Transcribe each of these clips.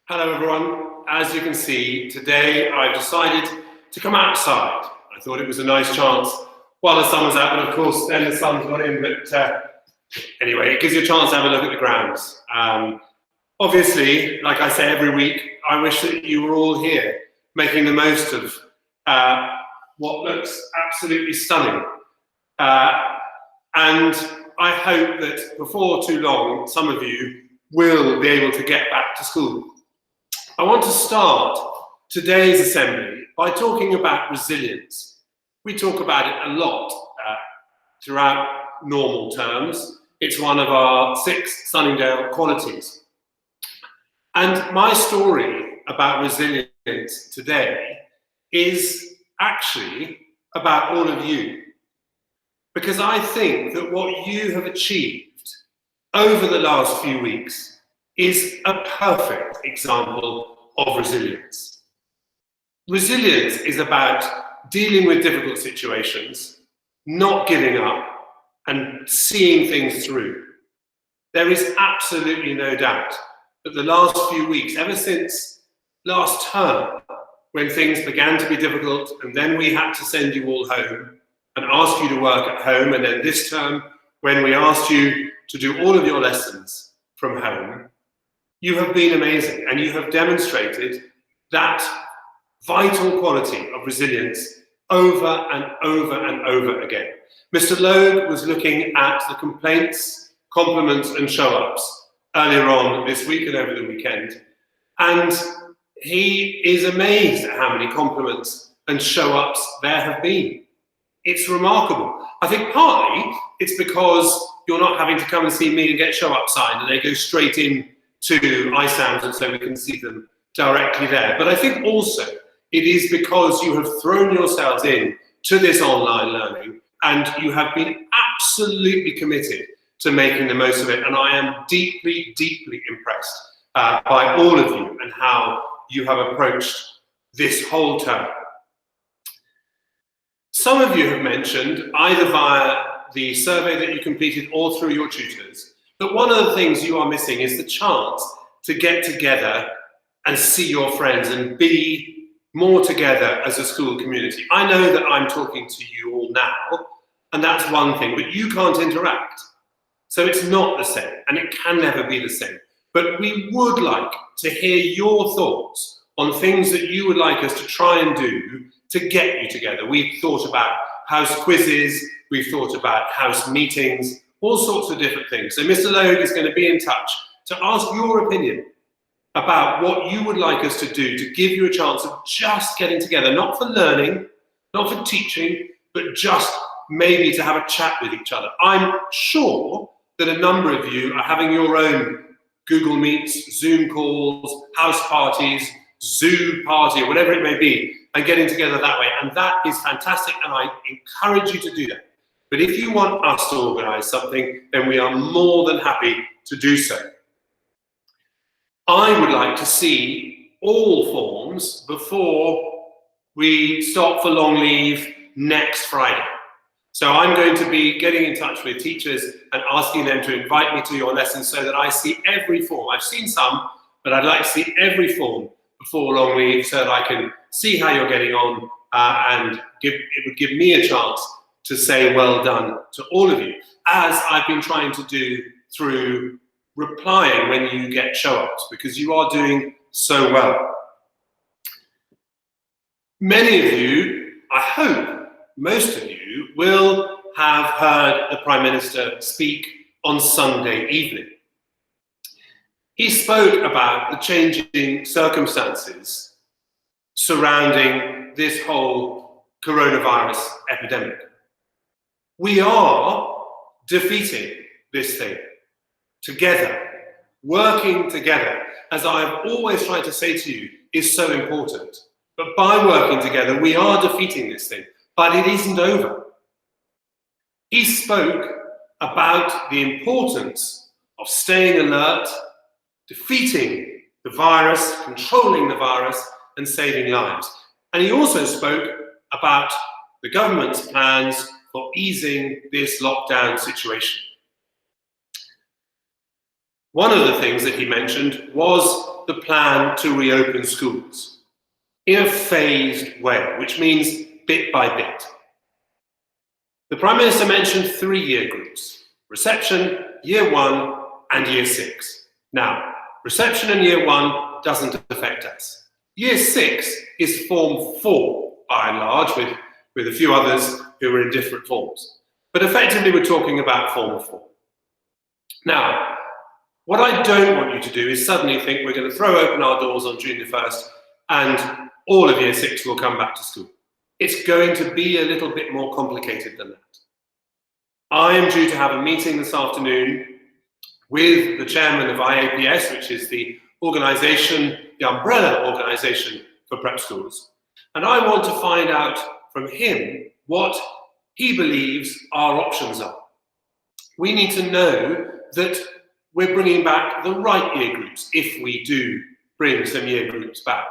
Hello everyone. As you can see, today I've decided to come outside. I thought it was a nice chance while the sun was out, but of course then the sun's got in, but anyway, it gives you a chance to have a look at the grounds. Obviously, like I say every week, I wish that you were all here making the most of what looks absolutely stunning. And I hope that before too long, some of you will be able to get back to school. I want to start today's assembly by talking about resilience. We talk about it a lot throughout normal terms. It's one of our 6 Sunningdale qualities. And my story about resilience today is actually about all of you. Because I think that what you have achieved over the last few weeks is a perfect example of resilience. Resilience is about dealing with difficult situations, not giving up, and seeing things through. There is absolutely no doubt that the last few weeks, ever since last term, when things began to be difficult, and then we had to send you all home and ask you to work at home, and then this term, when we asked you to do all of your lessons from home, you have been amazing, and you have demonstrated that vital quality of resilience over and over and over again. Mr. Logue was looking at the complaints, compliments and show-ups earlier on this week and over the weekend, and he is amazed at how many compliments and show-ups there have been. It's remarkable. I think partly it's because you're not having to come and see me and get show-up signed and they go straight in to iSounds, and so we can see them directly there. But I think also it is because you have thrown yourselves in to this online learning and you have been absolutely committed to making the most of it. And I am deeply, deeply impressed by all of you and how you have approached this whole term. Some of you have mentioned, either via the survey that you completed or through your tutors, but one of the things you are missing is the chance to get together and see your friends and be more together as a school community. I know that I'm talking to you all now, and that's one thing, but you can't interact. So it's not the same, and it can never be the same. But we would like to hear your thoughts on things that you would like us to try and do to get you together. We've thought about house quizzes, we've thought about house meetings, all sorts of different things. So Mr. Logue is going to be in touch to ask your opinion about what you would like us to do to give you a chance of just getting together, not for learning, not for teaching, but just maybe to have a chat with each other. I'm sure that a number of you are having your own Google Meets, Zoom calls, house parties, Zoo party, or whatever it may be, and getting together that way. And that is fantastic, and I encourage you to do that. But if you want us to organise something, then we are more than happy to do so. I would like to see all forms before we stop for long leave next Friday. So I'm going to be getting in touch with teachers and asking them to invite me to your lessons so that I see every form. I've seen some, but I'd like to see every form before long leave so that I can see how you're getting on and it would give me a chance to say well done to all of you, as I've been trying to do through replying when you get show-ups, because you are doing so well. Many of you, I hope most of you, will have heard the Prime Minister speak on Sunday evening. He spoke about the changing circumstances surrounding this whole coronavirus epidemic. We are defeating this thing together. Working together, as I've always tried to say to you, is so important. But by working together, we are defeating this thing, but it isn't over. He spoke about the importance of staying alert, defeating the virus, controlling the virus, and saving lives. And he also spoke about the government's plans for easing this lockdown situation. One of the things that he mentioned was the plan to reopen schools in a phased way, which means bit by bit. The Prime Minister mentioned 3 year groups: reception, year 1 and year 6. Now, reception in year 1 doesn't affect us. Year 6 is form 4, by and large, with a few others who are in different forms. But effectively, we're talking about form 4. Now, what I don't want you to do is suddenly think we're going to throw open our doors on June the 1st and all of year 6 will come back to school. It's going to be a little bit more complicated than that. I am due to have a meeting this afternoon with the chairman of IAPS, which is the organisation, the umbrella organisation for prep schools. And I want to find out from him what he believes our options are. We need to know that we're bringing back the right year groups if we do bring some year groups back.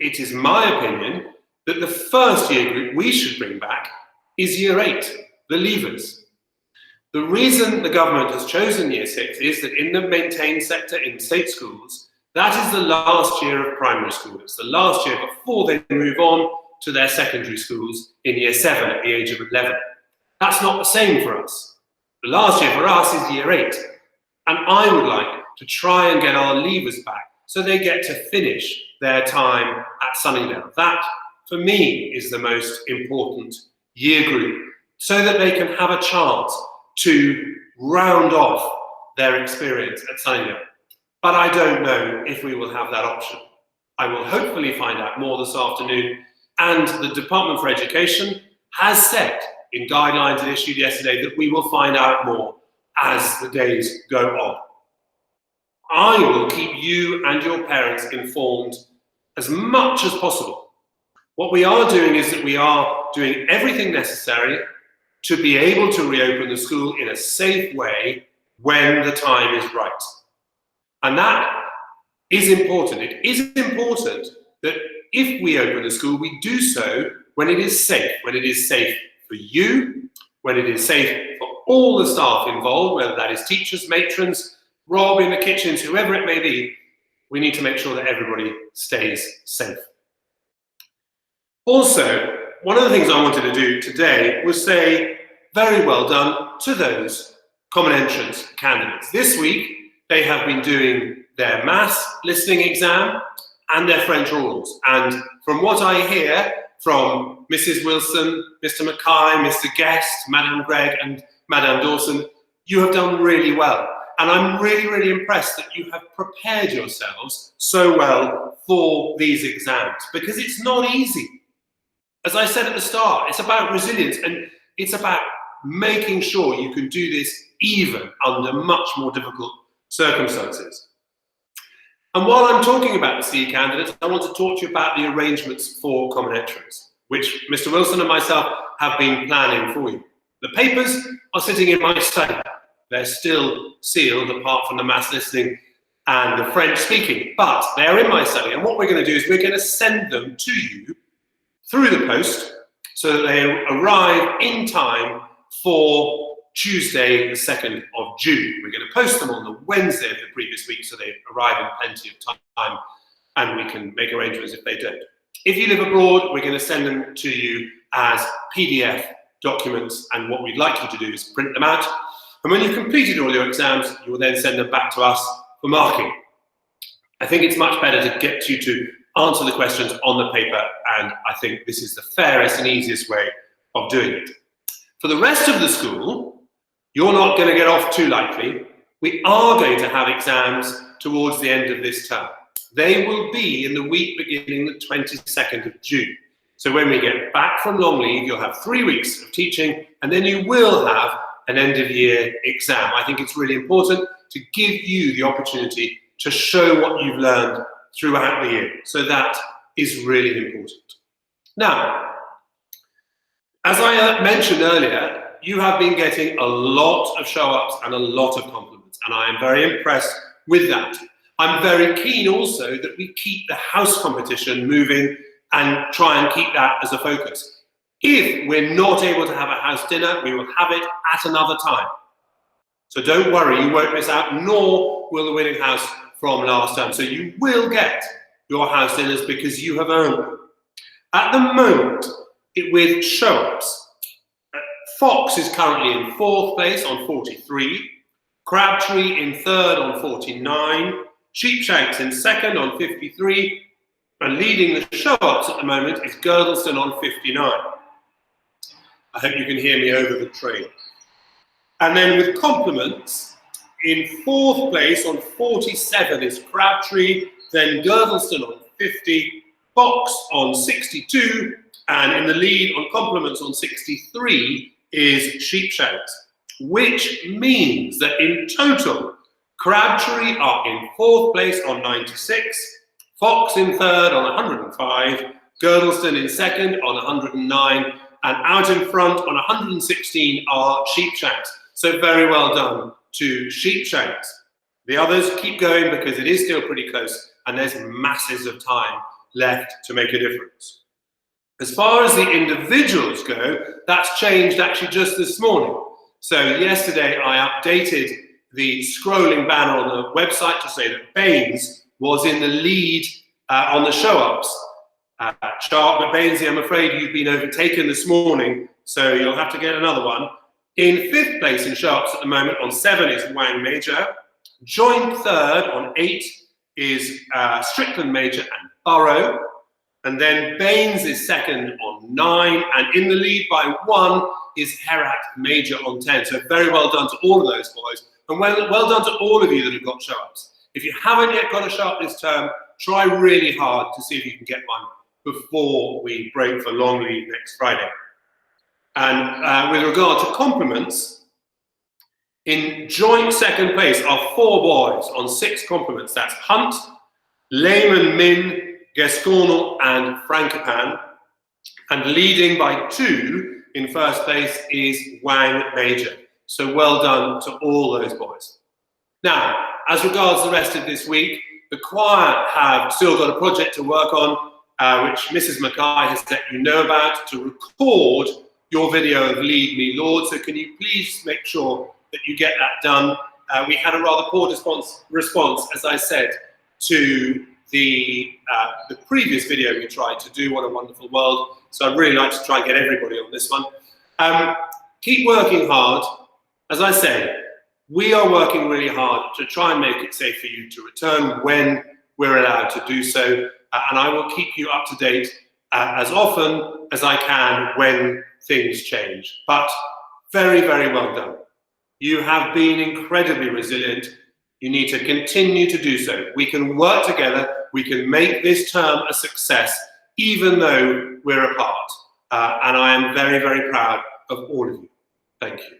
It is my opinion that the first year group we should bring back is year 8, the leavers. The reason the government has chosen year 6 is that in the maintained sector in state schools, that is the last year of primary school. It's the last year before they move on to their secondary schools in year 7 at the age of 11. That's not the same for us. The last year for us is year 8. And I would like to try and get our leavers back so they get to finish their time at Sunnydale. That, for me, is the most important year group, so that they can have a chance to round off their experience at Sunnydale. But I don't know if we will have that option. I will hopefully find out more this afternoon, and the Department for Education has said in guidelines it issued yesterday that we will find out more as the days go on. I will keep you and your parents informed as much as possible. What we are doing is that we are doing everything necessary to be able to reopen the school in a safe way when the time is right. And that is important. It is important that if we open the school, we do so when it is safe for you, when it is safe for all the staff involved, whether that is teachers, matrons, Rob in the kitchens, whoever it may be. We need to make sure that everybody stays safe. Also, one of the things I wanted to do today was say very well done to those common entrance candidates. This week, they have been doing their maths listening exam and their French orals. And from what I hear from Mrs. Wilson, Mr. Mackay, Mr. Guest, Madam Gregg and Madam Dawson, you have done really well. And I'm really, really impressed that you have prepared yourselves so well for these exams, because it's not easy. As I said at the start, it's about resilience, and it's about making sure you can do this even under much more difficult circumstances. And while I'm talking about the CE candidates, I want to talk to you about the arrangements for common entrance, which Mr. Wilson and myself have been planning for you. The papers are sitting in my study. They're still sealed, apart from the maths listening and the French speaking, but they're in my study. And what we're going to do is we're going to send them to you through the post so that they arrive in time for Tuesday, the 2nd of June. We're going to post them on the Wednesday of the previous week so they arrive in plenty of time, and we can make arrangements if they don't. If you live abroad, we're going to send them to you as PDF documents, and what we'd like you to do is print them out. And when you've completed all your exams, you will then send them back to us for marking. I think it's much better to get you to answer the questions on the paper, and I think this is the fairest and easiest way of doing it. For the rest of the school, you're not going to get off too lightly. We are going to have exams towards the end of this term. They will be in the week beginning the 22nd of June. So when we get back from long leave, you'll have 3 weeks of teaching, and then you will have an end of year exam. I think it's really important to give you the opportunity to show what you've learned throughout the year. So that is really important. Now, as I mentioned earlier, you have been getting a lot of show-ups and a lot of compliments, and I am very impressed with that. I'm very keen also that we keep the house competition moving and try and keep that as a focus. If we're not able to have a house dinner, we will have it at another time. So don't worry, you won't miss out, nor will the winning house from last term. So you will get your house dinners because you have earned them. At the moment, with show-ups, Fox is currently in 4th place on 43, Crabtree in 3rd on 49, Sheepshanks in 2nd on 53, and leading the show-ups at the moment is Girdleston on 59. I hope you can hear me over the train. And then with compliments, in 4th place on 47 is Crabtree, then Girdleston on 50, Fox on 62, and in the lead on compliments on 63 is Sheepshanks, which means that in total, Crabtree are in 4th place on 96, Fox in 3rd on 105, Girdleston in 2nd on 109, and out in front on 116 are Sheepshanks. So very well done to Sheepshanks. The others keep going because it is still pretty close and there's masses of time left to make a difference. As far as the individuals go, that's changed actually just this morning. So yesterday I updated the scrolling banner on the website to say that Baines was in the lead on the show-ups chart, but Bainesy, I'm afraid you've been overtaken this morning, so you'll have to get another one. In 5th place in show-ups at the moment on 7 is Wang Major. Joint 3rd on 8 is Strickland Major and Burrow. And then Baines is 2nd on 9, and in the lead by 1 is Herat Major on 10. So very well done to all of those boys, and well done to all of you that have got show-ups. If you haven't yet got a show-up this term, try really hard to see if you can get one before we break for long leave next Friday. And with regard to compliments, in joint 2nd place are 4 boys on 6 compliments. That's Hunt, Lehman Min, Gasconal and Frankopan. And leading by 2 in 1st place is Wang Major. So well done to all those boys. Now, as regards the rest of this week, the choir have still got a project to work on, which Mrs. Mackay has let you know about, to record your video of Lead Me Lord. So can you please make sure that you get that done? We had a rather poor response, as I said, to the previous video we tried to do, What a Wonderful World. So I'd really like to try and get everybody on this one. Keep working hard. As I say, we are working really hard to try and make it safe for you to return when we're allowed to do so. And I will keep you up to date as often as I can when things change. But very, very well done. You have been incredibly resilient. You need to continue to do so. We can work together. We can make this term a success, even though we're apart. And I am very, very proud of all of you. Thank you.